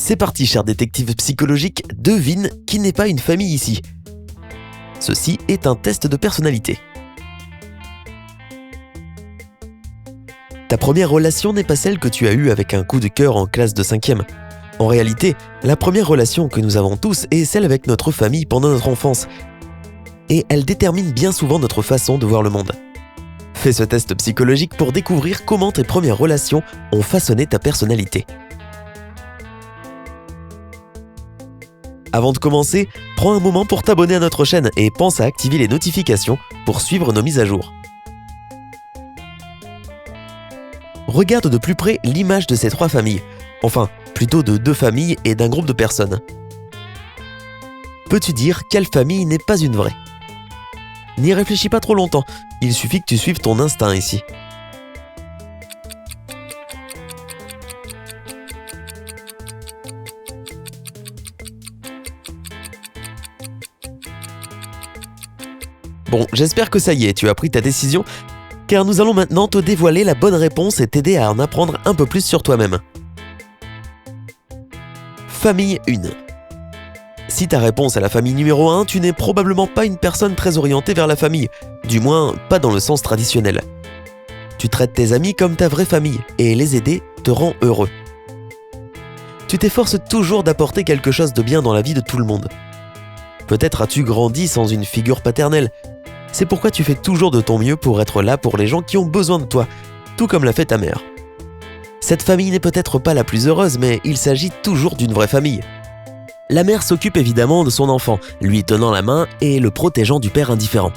C'est parti, cher détective psychologique, devine qui n'est pas une famille ici. Ceci est un test de personnalité. Ta première relation n'est pas celle que tu as eue avec un coup de cœur en classe de 5e. En réalité, la première relation que nous avons tous est celle avec notre famille pendant notre enfance. Et elle détermine bien souvent notre façon de voir le monde. Fais ce test psychologique pour découvrir comment tes premières relations ont façonné ta personnalité. Avant de commencer, prends un moment pour t'abonner à notre chaîne et pense à activer les notifications pour suivre nos mises à jour. Regarde de plus près l'image de ces 3 familles, enfin, plutôt de 2 familles et d'un groupe de personnes. Peux-tu dire quelle famille n'est pas une vraie ? N'y réfléchis pas trop longtemps, il suffit que tu suives ton instinct ici. Bon, j'espère que ça y est, tu as pris ta décision, car nous allons maintenant te dévoiler la bonne réponse et t'aider à en apprendre un peu plus sur toi-même. Famille 1. Si ta réponse est la famille numéro 1, tu n'es probablement pas une personne très orientée vers la famille, du moins pas dans le sens traditionnel. Tu traites tes amis comme ta vraie famille, et les aider te rend heureux. Tu t'efforces toujours d'apporter quelque chose de bien dans la vie de tout le monde. Peut-être as-tu grandi sans une figure paternelle. C'est pourquoi tu fais toujours de ton mieux pour être là pour les gens qui ont besoin de toi, tout comme l'a fait ta mère. Cette famille n'est peut-être pas la plus heureuse, mais il s'agit toujours d'une vraie famille. La mère s'occupe évidemment de son enfant, lui tenant la main et le protégeant du père indifférent.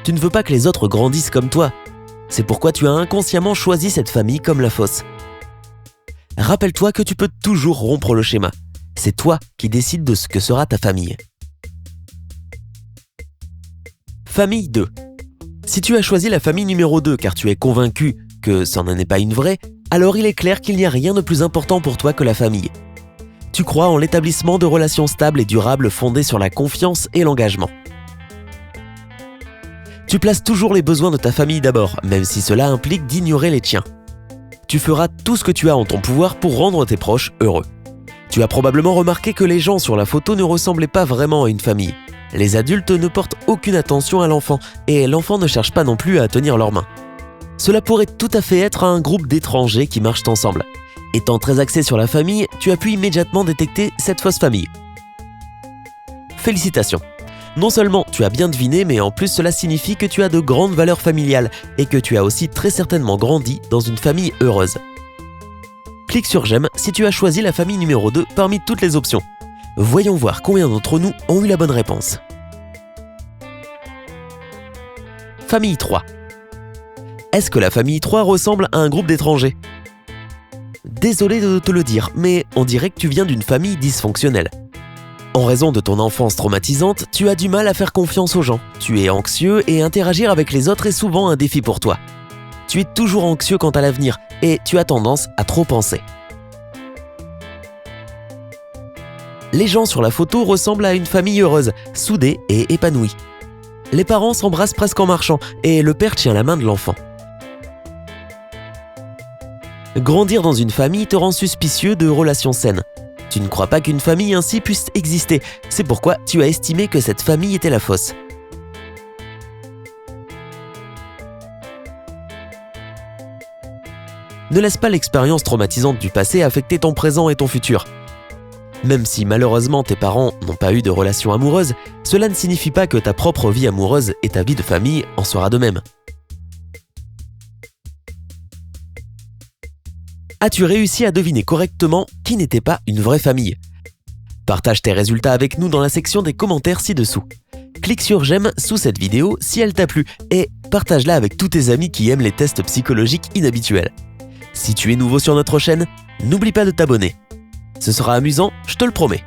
Tu ne veux pas que les autres grandissent comme toi. C'est pourquoi tu as inconsciemment choisi cette famille comme la fausse. Rappelle-toi que tu peux toujours rompre le schéma. C'est toi qui décides de ce que sera ta famille. Famille 2. Si tu as choisi la famille numéro 2 car tu es convaincu que ça n'en est pas une vraie, alors il est clair qu'il n'y a rien de plus important pour toi que la famille. Tu crois en l'établissement de relations stables et durables fondées sur la confiance et l'engagement. Tu places toujours les besoins de ta famille d'abord, même si cela implique d'ignorer les tiens. Tu feras tout ce que tu as en ton pouvoir pour rendre tes proches heureux. Tu as probablement remarqué que les gens sur la photo ne ressemblaient pas vraiment à une famille. Les adultes ne portent aucune attention à l'enfant et l'enfant ne cherche pas non plus à tenir leurs mains. Cela pourrait tout à fait être un groupe d'étrangers qui marchent ensemble. Étant très axé sur la famille, tu as pu immédiatement détecter cette fausse famille. Félicitations! Non seulement tu as bien deviné, mais en plus cela signifie que tu as de grandes valeurs familiales et que tu as aussi très certainement grandi dans une famille heureuse. Clique sur j'aime si tu as choisi la famille numéro 2 parmi toutes les options. Voyons voir combien d'entre nous ont eu la bonne réponse. Famille 3. Est-ce que la famille 3 ressemble à un groupe d'étrangers ? Désolé de te le dire, mais on dirait que tu viens d'une famille dysfonctionnelle. En raison de ton enfance traumatisante, tu as du mal à faire confiance aux gens. Tu es anxieux et interagir avec les autres est souvent un défi pour toi. Tu es toujours anxieux quant à l'avenir et tu as tendance à trop penser. Les gens sur la photo ressemblent à une famille heureuse, soudée et épanouie. Les parents s'embrassent presque en marchant et le père tient la main de l'enfant. Grandir dans une famille te rend suspicieux de relations saines. Tu ne crois pas qu'une famille ainsi puisse exister, c'est pourquoi tu as estimé que cette famille était la fausse. Ne laisse pas l'expérience traumatisante du passé affecter ton présent et ton futur. Même si malheureusement tes parents n'ont pas eu de relation amoureuse, cela ne signifie pas que ta propre vie amoureuse et ta vie de famille en sera de même. As-tu réussi à deviner correctement qui n'était pas une vraie famille ? Partage tes résultats avec nous dans la section des commentaires ci-dessous. Clique sur j'aime sous cette vidéo si elle t'a plu et partage-la avec tous tes amis qui aiment les tests psychologiques inhabituels. Si tu es nouveau sur notre chaîne, n'oublie pas de t'abonner. Ce sera amusant, je te le promets.